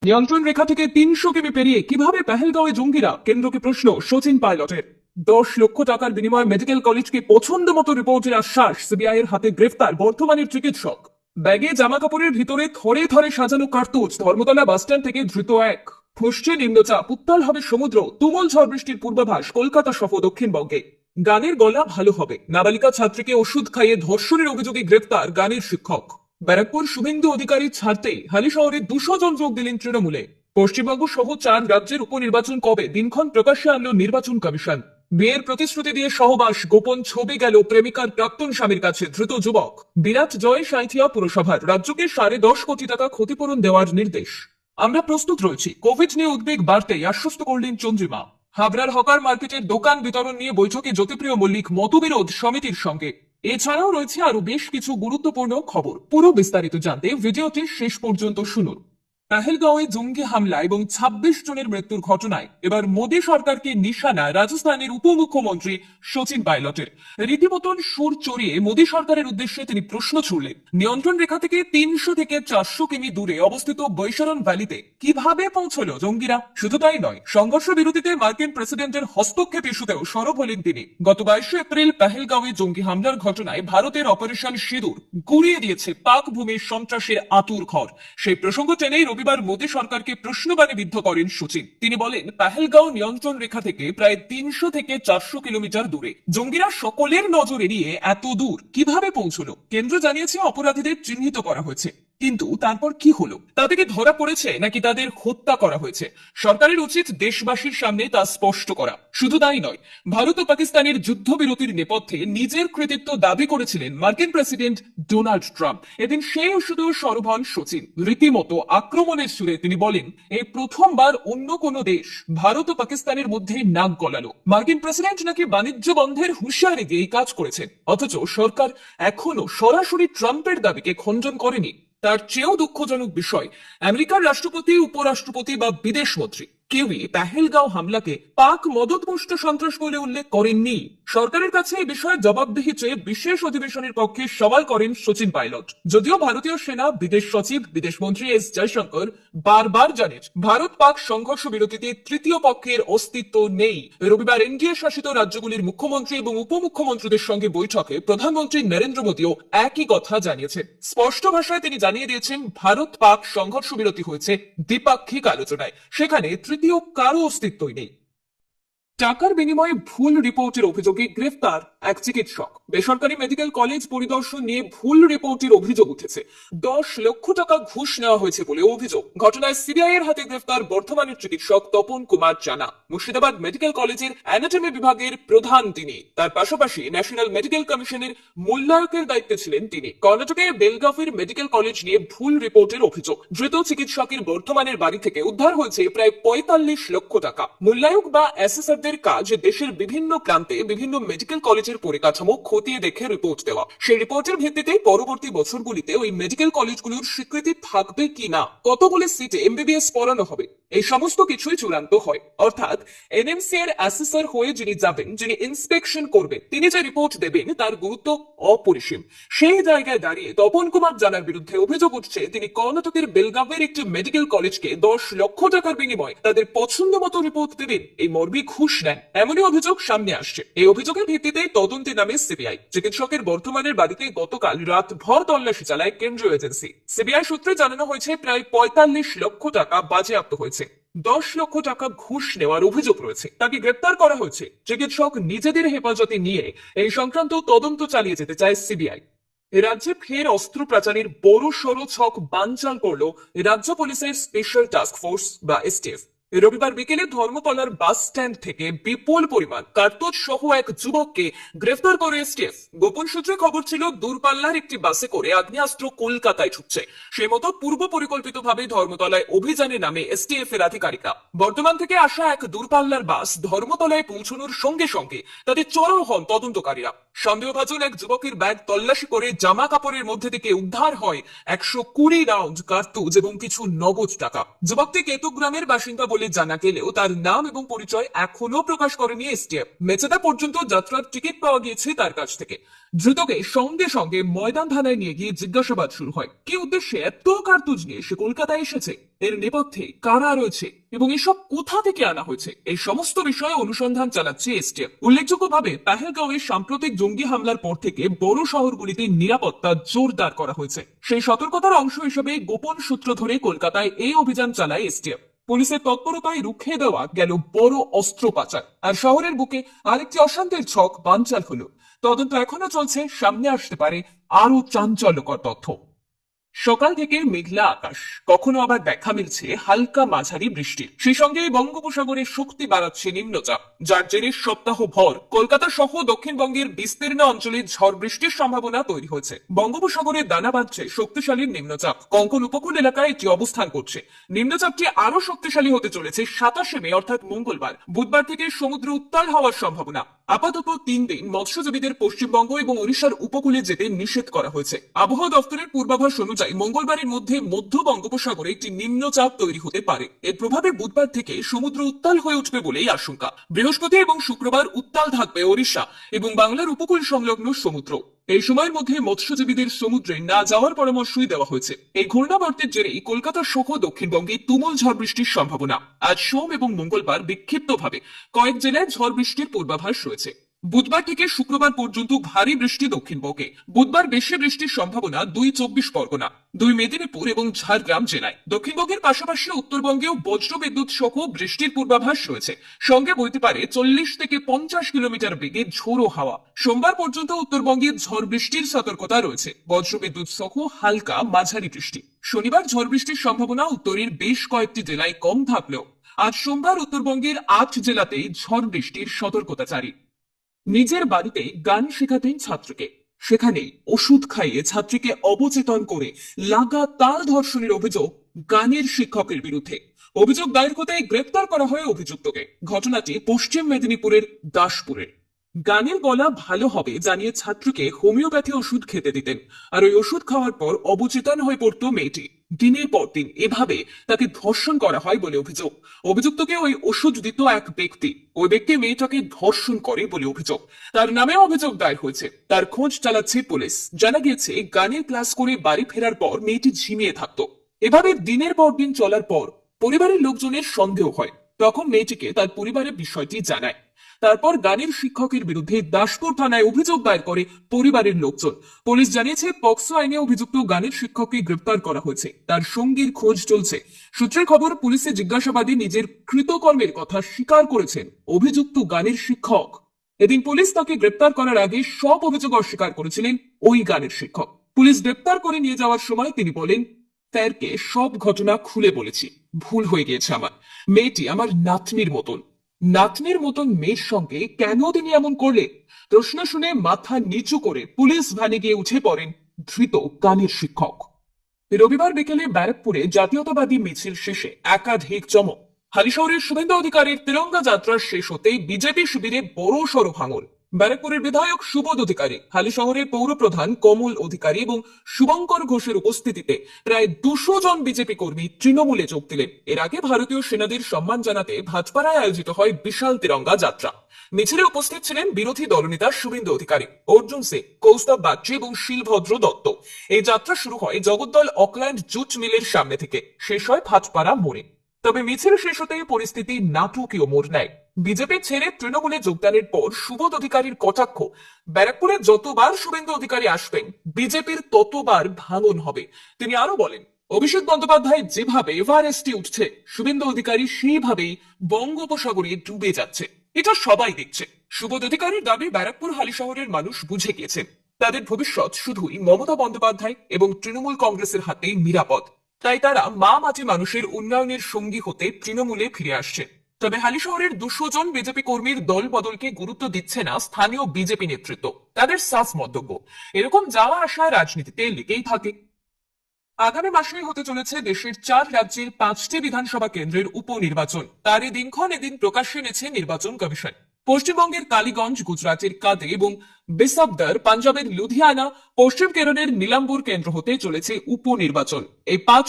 নিয়ন্ত্রণ রেখা থেকে ৩০০ কিমি পেরিয়ে কিভাবে পেহেলগাঁওয়ে জঙ্গিরা, কেন্দ্রকে প্রশ্ন সচিন পাইলটের। ১০ লক্ষ টাকার বিনিময়ে মেডিকেল কলেজকে পছন্দ মতো রিপোর্টের আশ্বাস, সিবিআই এর হাতে গ্রেফতার বর্ধমানের চিকিৎসক। ব্যাগে জামা কাপড়ের ভিতরে থরে থরে সাজানো কার্তুজ, ধর্মতলা বাসস্ট্যান্ড থেকে ধৃত এক। ফুসছে নিম্নচাপ, উত্তাল হবে সমুদ্র, তুমুল ঝড় বৃষ্টির পূর্বাভাস কলকাতা সহ দক্ষিণবঙ্গে। গানের গলা ভালো হবে, নাবালিকা ছাত্রীকে ওষুধ খাইয়ে ধর্ষণের অভিযোগে গ্রেফতার গানের শিক্ষক। ব্যারাকপুর শুভেন্দু অধিকারী ছাড়তেই হালি শহরে ২০০ জন যোগ দিলেন তৃণমূলে। পশ্চিমবঙ্গ সহ ৪ রাজ্যের উপনির্বাচন কবে, দিনক্ষণ প্রকাশ্যে আনল নির্বাচন কমিশন। বিয়ের প্রতিশ্রুতি দিয়ে সহবাস, গোপন ছবি গেল প্রেমিকার প্রাক্তন স্বামীর কাছে, ধৃত যুবক। বিরাট জয় সাঁইথিয়া পুরসভার, রাজ্যকে ১০.৫ কোটি টাকা ক্ষতিপূরণ দেওয়ার নির্দেশ। আমরা প্রস্তুত রয়েছি, কোভিড নিয়ে উদ্বেগ বাড়তেই আশ্বস্ত করলেন চন্দ্রিমা। হাবড়ার হকার মার্কেটের দোকান বিতরণ নিয়ে বৈঠকে জ্যোতিপ্রিয় মল্লিক মতবিরোধ সমিতির সঙ্গে। এছাড়াও রয়েছে আরো বেশ কিছু গুরুত্বপূর্ণ খবর। পুরো বিস্তারিত জানতে ভিডিওটি শেষ পর্যন্ত শুনুন। পেহেলগাঁওয়ে জঙ্গি হামলা এবং ২৬ জনের মৃত্যুর ঘটনায় এবার মোদী সরকারকে নিশানা রাজস্থানের উপমুখ্যমন্ত্রী সচিন পাইলটের। রীতিমতন সুর চড়িয়ে মোদী সরকারের উদ্দেশ্যে তিনি প্রশ্ন ছুড়লেন, নিয়ন্ত্রণ রেখা থেকে ৩০০ থেকে ৪০০ কিমি দূরে অবস্থিত বৈশরণ ভ্যালিতে কিভাবে পৌঁছলো জঙ্গিরা? শুধু তাই নয়, সংঘর্ষ বিরতিতে মার্কিন প্রেসিডেন্টের হস্তক্ষেপ ইস্যুতেও সরব হলেন তিনি। গত ২২ এপ্রিল পেহেলগাঁওয়ে জঙ্গি হামলার ঘটনায় ভারতের অপারেশন সিঁদুর গুড়িয়ে দিয়েছে পাক ভূমির সন্ত্রাসের আতুর ঘর। সেই প্রসঙ্গ টেনেই রবিবার মোদী সরকারকে প্রশ্নবাণে বিদ্ধ করেন সচিন। তিনি বলেন, পেহেলগাঁও নিয়ন্ত্রণ রেখা থেকে প্রায় ৩০০ থেকে ৪০০ কিলোমিটার দূরে। জঙ্গিরা সকলের নজর এড়িয়ে এত দূর কিভাবে পৌঁছলো? কেন্দ্র জানিয়েছে অপরাধীদের চিহ্নিত করা হয়েছে, কিন্তু তারপর কি হলো? তাদেরকে ধরা পড়েছে নাকি তাদের হত্যা করা হয়েছে? সরকারের উচিত দেশবাসীর সামনে তা স্পষ্ট করা। শুধু তাই নয়, ভারত ও পাকিস্তানের যুদ্ধবিরতির নেপথ্যে নিজের কৃতিত্ব দাবি করেছিলেন মার্কিন প্রেসিডেন্ট ডোনাল্ড ট্রাম্প। এদিন সেই ইস্যুতেও সরব হন সচিন। রীতিমতো আক্রমণের সুরে তিনি বলেন, এই প্রথমবার অন্য কোন দেশ ভারত ও পাকিস্তানের মধ্যে নাক গলালো। মার্কিন প্রেসিডেন্ট নাকি বাণিজ্য বন্ধের হুঁশিয়ারি দিয়ে এই কাজ করেছেন, অথচ সরকার এখনো সরাসরি ট্রাম্পের দাবিকে খণ্ডন করেনি। তার চেয়েও দুঃখজনক বিষয়, আমেরিকার রাষ্ট্রপতি, উপরাষ্ট্রপতি বা বিদেশ মন্ত্রী কেউই পেহেলগাঁও হামলাকে পাক মদতপুষ্ট সন্ত্রাস বলে উল্লেখ করেননি। সরকারের কাছে এই বিষয়ে জবাবদিহি চেয়ে বিশেষ অধিবেশনের পক্ষে সওয়াল করেন সচিন পাইলট। যদিও ভারতীয় সেনা বিদেশ সচিব, বিদেশ মন্ত্রী এস জয়শঙ্কর বারবার জানেন, ভারত পাক সংঘর্ষ বিরতিতে তৃতীয় পক্ষের অস্তিত্ব নেই। রবিবার এনডিএ শাসিত রাজ্যগুলির মুখ্যমন্ত্রী এবং উপমুখ্যমন্ত্রীদের সঙ্গে বৈঠকে প্রধানমন্ত্রী নরেন্দ্র মোদীও একই কথা জানিয়েছেন। স্পষ্ট ভাষায় তিনি জানিয়ে দিয়েছেন, ভারত পাক সংঘর্ষ বিরতি হয়েছে দ্বিপাক্ষিক আলোচনায়, সেখানে তৃতীয় কারো অস্তিত্বই নেই। টাকার বিনিময়ে ভুল রিপোর্টের অভিযোগে গ্রেফতার এক চিকিৎসক। বেসরকারি মেডিকেল কলেজ পরিদর্শন নিয়ে ভুল রিপোর্টের অভিযোগ উঠেছে। ১০ লক্ষ টাকা ঘুষ নেওয়া হয়েছে বলে অভিযোগ। ঘটনায় সিবিআই এর হাতে গ্রেফতার বর্ধমানের চিকিৎসক তপন কুমার জানা। মুর্শিদাবাদ মেডিকেল কলেজের অ্যানাটমি বিভাগের প্রধান তিনি। তার পাশাপাশি ন্যাশনাল মেডিকেল কমিশনের মূল্যায়কের দায়িত্বে ছিলেন তিনি। কর্ণাটকের বেলগাভির মেডিকেল কলেজ নিয়ে ভুল রিপোর্টের অভিযোগ। ধৃত চিকিৎসকের বর্ধমানের বাড়ি থেকে উদ্ধার হয়েছে প্রায় ৪৫ লক্ষ টাকা। মূল্যায়ক বা অ্যাসেসর কাজ দেশের বিভিন্ন প্রান্তে বিভিন্ন মেডিকেল কলেজের পরিকাঠামো খতিয়ে দেখে রিপোর্ট দেওয়া। সেই রিপোর্টের ভিত্তিতে পরবর্তী বছরগুলিতে ওই মেডিকেল কলেজগুলোর স্বীকৃতি থাকবে কিনা, কতগুলি সিটে এমবিবিএস পড়ানো হবে, এই সমস্ত কিছুই চূড়ান্ত হয়। অর্থাৎ এনএমসি এর অ্যাসেসর হয়ে যিনি যাবেন, যিনি ইন্সপেকশন করবেন, তিনি যে রিপোর্ট দেবেন তার গুরুত্ব অপরিসীম। সেই জায়গায় দাঁড়িয়ে তপন কুমার জানার বিরুদ্ধে অভিযোগ উঠছে, তিনি কর্ণাটকের বেলগাভের একটি মেডিকেল কলেজকে ১০ লক্ষ টাকার বিনিময়ে তাদের পছন্দ মতো রিপোর্ট দেবেন, এই মর্মে ঘুষ নেন, এমনই অভিযোগ সামনে আসছে। এই অভিযোগের ভিত্তিতে তদন্তে নামে সিবিআই। চিকিৎসকের বর্ধমানের বাড়িতে গতকাল রাত ভর তল্লাশি চালায় কেন্দ্রীয় এজেন্সি। সিবিআই সূত্রে জানানো হয়েছে, প্রায় ৪৫ লক্ষ টাকা বাজেয়াপ্ত হয়েছে। ১০ লক্ষ টাকা ঘুষ নেওয়ার অভিযোগ রয়েছে। তাকে গ্রেপ্তার করা হয়েছে। চিকিৎসক নিজেদের হেফাজতে নিয়ে এই সংক্রান্ত তদন্ত চালিয়ে যেতে চায় সিবিআই। রাজ্যে ফের অস্ত্র পাচারের বড় সড় ছক বানচাল করল রাজ্য পুলিশের স্পেশাল টাস্ক ফোর্স বা এসটিএফ। রবিবার বিকেলে ধর্মতলার বাস স্ট্যান্ড থেকে বিপুল পরিমাণ কার্তুজ সহ এক যুবককে গ্রেফতার করে এসটিএফ। গোপন সূত্রে খবর ছিল, দূরপাল্লার একটি বাসে করে আগ্নেয়াস্ত্র কলকাতায় ছুটছে। সেই মতো পূর্ব পরিকল্পিতভাবে ধর্মতলায় অভিযানে নামে এসটিএফ এর আধিকারিকরা। বর্তমান থেকে আসা এক দূরপাল্লার বাস ধর্মতলায় পৌঁছানোর সঙ্গে সঙ্গে তাদের চড়াও হন তদন্তকারীরা। সন্দেহভাজন এক যুবকের ব্যাগ তল্লাশি করে জামা কাপড়ের মধ্যে থেকে উদ্ধার হয় ১২০ রাউন্ড কার্তুজ এবং কিছু নগদ টাকা। যুবকটি কেতুগ্রামের বাসিন্দা বলে বলে জানা গেলেও তার নাম এবং পরিচয় এখনো প্রকাশ করেনি এসটিএফ। মেচেদা পর্যন্ত যাত্রার টিকিট পাওয়া গিয়েছে তার কাছ থেকে। ধৃতকে সঙ্গে সঙ্গে ময়দান থানায় নিয়ে গিয়ে জিজ্ঞাসাবাদ শুরু হয়। কি উদ্দেশ্যে এত কার্তুজ নিয়ে সে কলকাতায় এসেছে, এর নেপথ্যে কারা রয়েছে এবং এসব কোথা থেকে আনা হয়েছে, এই সমস্ত বিষয়ে অনুসন্ধান চালাচ্ছে এসটিএফ। উল্লেখযোগ্যভাবে পেহেলগাঁওয়ে সাম্প্রতিক জঙ্গি হামলার পর থেকে বড় শহরগুলিতে নিরাপত্তা জোরদার করা হয়েছে। সেই সতর্কতার অংশ হিসেবে গোপন সূত্র ধরে কলকাতায় এই অভিযান চালায় এসটিএফ। পুলিশের তৎপরতায় রুখে দেওয়া গেল বড় অস্ত্র পাচার, আর শহরের বুকে আরেকটি অশান্তির ছক বানচাল হলো। তদন্ত এখনো চলছে, সামনে আসতে পারে আরো চাঞ্চল্যকর তথ্য। সকাল থেকে মেঘলা আকাশ, কখনো আবার দেখা মিলছে হালকা মাঝারি বৃষ্টির। সেই সঙ্গে বঙ্গোপসাগরে শক্তি বাড়াচ্ছে নিম্নচাপ, যার জেরে সপ্তাহ ভর কলকাতা সহ দক্ষিণবঙ্গের বিস্তীর্ণ অঞ্চলে ঝড় বৃষ্টির সম্ভাবনা তৈরি হয়েছে। বঙ্গোপসাগরে দানা বাঁধছে শক্তিশালী নিম্নচাপ, কঙ্কন উপকূল এলাকায় এটি অবস্থান করছে। নিম্নচাপটি আরো শক্তিশালী হতে চলেছে 27শে মে অর্থাৎ মঙ্গলবার। বুধবার থেকে সমুদ্র উত্তাল হওয়ার সম্ভাবনা। আপাতত 3 দিন মৎস্যজীবীদের পশ্চিমবঙ্গ এবং ওড়িশার উপকূলে যেতে নিষেধ করা হয়েছে। আবহাওয়া দপ্তরের পূর্বাভাস অনুযায়ী মঙ্গলবারের মধ্যে মধ্য বঙ্গোপসাগরে একটি নিম্নচাপ তৈরি হতে পারে। এর প্রভাবে বুধবার থেকে সমুদ্র উত্তাল হয়ে উঠবে বলেই আশঙ্কা। বৃহস্পতি এবং শুক্রবার উত্তাল থাকবে ওড়িশা এবং বাংলার উপকূল সংলগ্ন সমুদ্র। এই সময়ের মধ্যে মৎস্যজীবীদের সমুদ্রে না যাওয়ার পরামর্শই দেওয়া হয়েছে। এই ঘূর্ণাবর্তের জেরেই কলকাতা সহ দক্ষিণবঙ্গে তুমুল ঝড় বৃষ্টির সম্ভাবনা। আজ সোম এবং মঙ্গলবার বিক্ষিপ্তভাবে কয়েক জেলায় ঝড় বৃষ্টির পূর্বাভাস রয়েছে। বুধবার থেকে শুক্রবার পর্যন্ত ভারী বৃষ্টি দক্ষিণবঙ্গে। বুধবার বেশি বৃষ্টির সম্ভাবনা 2 24 পরগনা, 2 মেদিনীপুর এবং ঝাড়গ্রাম জেলায়। দক্ষিণবঙ্গের পাশাপাশি উত্তরবঙ্গেও বজ্রবিদ্যুৎ সহ বৃষ্টির পূর্বাভাস রয়েছে। সঙ্গে বইতে পারে 40 থেকে 50 কিলোমিটার বেগে ঝোড়ো হাওয়া। সোমবার পর্যন্ত উত্তরবঙ্গে ঝড় বৃষ্টির সতর্কতা রয়েছে, বজ্রবিদ্যুৎ সহ হালকা মাঝারি বৃষ্টি। শনিবার ঝড় বৃষ্টির সম্ভাবনা উত্তরের বেশ কয়েকটি জেলায় কম থাকলেও আজ সোমবার উত্তরবঙ্গের 8 জেলাতেই ঝড় বৃষ্টির সতর্কতা জারি। নিজের বাড়িতে গান শেখাতেন ছাত্রকে, সেখানেই ওষুধ খাইয়ে ছাত্রীকে অবচেতন করে লাগাতার ধর্ষণের অভিযোগ গানের শিক্ষকের বিরুদ্ধে। অভিযোগ দায়ের হতে গ্রেপ্তার করা হয় অভিযুক্তকে। ঘটনাটি পশ্চিম মেদিনীপুরের দাসপুরের। গানের গলা ভালো হবে জানিয়ে ছাত্রকে হোমিওপ্যাথি ওষুধ খেতে দিতেন, আর ওই ওষুধ খাওয়ার পর অবচেতন হয়ে পড়তো মেয়েটি। দিনের পর দিন এভাবে তাকে ধর্ষণ করা হয় বলে অভিযোগ। অভিযুক্তকে ওই ওষুধ দিত এক ব্যক্তি, ওই ব্যক্তি মেয়েটাকে ধর্ষণ করে বলে অভিযোগ। তার নামে অভিযোগ দায়ের হয়েছে। তার খোঁজ চালাচ্ছে পুলিশ। জানা গিয়েছে গানের ক্লাস করে বাড়ি ফেরার পর মেয়েটি ঝিমিয়ে থাকতো। এভাবে দিনের পর দিন চলার পর পরিবারের লোকজনের সন্দেহ হয়। তখন মেয়েটিকে তার পরিবারের বিষয়টি জানায়। তারপর গানের শিক্ষকের বিরুদ্ধে দাসপুর থানায় অভিযোগ দায়ের করে পরিবারের লোকজন। পুলিশ জানিয়েছে পক্সো আইনে অভিযুক্ত গানের শিক্ষককে গ্রেপ্তার করা হয়েছে। তার সঙ্গীর খোঁজ চলছে। সূত্রের খবর, পুলিশের জিজ্ঞাসাবাদে নিজের কৃতকর্মের কথা স্বীকার করেছেন অভিযুক্ত গানের শিক্ষক। এদিন পুলিশ তাকে গ্রেপ্তার করার আগে সব অভিযোগ অস্বীকার করেছিলেন ওই গানের শিক্ষক। পুলিশ গ্রেপ্তার করে নিয়ে যাওয়ার সময় তিনি বলেন, স্যারকে সব ঘটনা খুলে বলেছি, ভুল হয়ে গিয়েছে আমার। মেয়েটি আমার নাতনির মতন। নাতনির মতন মেয়ের সঙ্গে কেন তিনি এমন করলে? প্রশ্ন শুনে মাথা নিচু করে পুলিশ ভ্যানে গিয়ে উঠে পড়েন ধৃত গানের শিক্ষক। রবিবার বিকেলে ব্যারাকপুরে জাতীয়তাবাদী মিছিল শেষে একাধিক চমক। হালিশহরের শুভেন্দু অধিকারীর তিরঙ্গা যাত্রা শেষ হতেই বিজেপি শিবিরে বড় সড় ভাঙন। ব্যারাকপুরের বিধায়ক সুবোধ অধিকারী, হালিশহরের পৌর প্রধান কমল অধিকারী এবং শুভঙ্কর ঘোষের উপস্থিতিতে প্রায় 200 জন বিজেপি কর্মী তৃণমূলে যোগ দিলেন। এর আগে ভারতীয় সেনাদের সম্মান জানাতে ভাটপাড়ায় আয়োজিত হয় বিশাল তিরঙ্গা যাত্রা। মিছিলে উপস্থিত ছিলেন বিরোধী দলনেতা শুভেন্দু অধিকারী, অর্জুন সিং, কৌস্তব বাগচি এবং শিলভদ্র দত্ত। এই যাত্রা শুরু হয় জগদ্দল অকল্যান্ড জুট মিলের সামনে থেকে, শেষ হয় ভাটপাড়া মোড়ে। তবে মিছিল শেষ হতেই পরিস্থিতি নাটকীয় মোড় নেয়। বিজেপি ছেড়ে তৃণমূলে যোগদানের পর সুবোধ অধিকারীর কটাক্ষ, ব্যারাকপুরে যতবার শুভেন্দু অধিকারী আসবেন বিজেপির ততবার ভাঙন হবে। তিনি আরো বলেন, অভিষেক বন্দ্যোপাধ্যায় যেভাবে এভারেস্টে উঠছে, শুভেন্দু অধিকারী সেইভাবেই বঙ্গোপসাগরে ডুবে যাচ্ছে। এটা সবাই দেখছে। সুবোধ অধিকারীর দাবি, ব্যারাকপুর হালিশহরের মানুষ বুঝে গিয়েছেন তাদের ভবিষ্যৎ শুধুই মমতা বন্দ্যোপাধ্যায় এবং তৃণমূল কংগ্রেসের হাতেই নিরাপদ। তাই তারা মা মাটি মানুষের উন্নয়নের সঙ্গী হতে তৃণমূলে ফিরে আসছে। তবে হালিশহরের 200 জন বিজেপি কর্মীর দল বদলকে গুরুত্ব দিচ্ছে না স্থানীয় বিজেপি নেতৃত্ব। তাদের সাফ মন্তব্য, এরকম যাওয়া আসা রাজনীতিতে লেগেই থাকে। আগামী মাসেই হতে চলেছে দেশের 4 রাজ্যের 5টি বিধানসভা কেন্দ্রের উপনির্বাচন। তারই দিনক্ষণ এদিন প্রকাশ্যে এনেছে নির্বাচন কমিশন। পশ্চিমবঙ্গের কালীগঞ্জ, গুজরাটের কাদে এবং বেসাবদার, পাঞ্জাবের লুধিয়ানা, পশ্চিম কেরলের নীলাম্বুর কেন্দ্র হতে চলেছে উপনির্বাচন। এই 5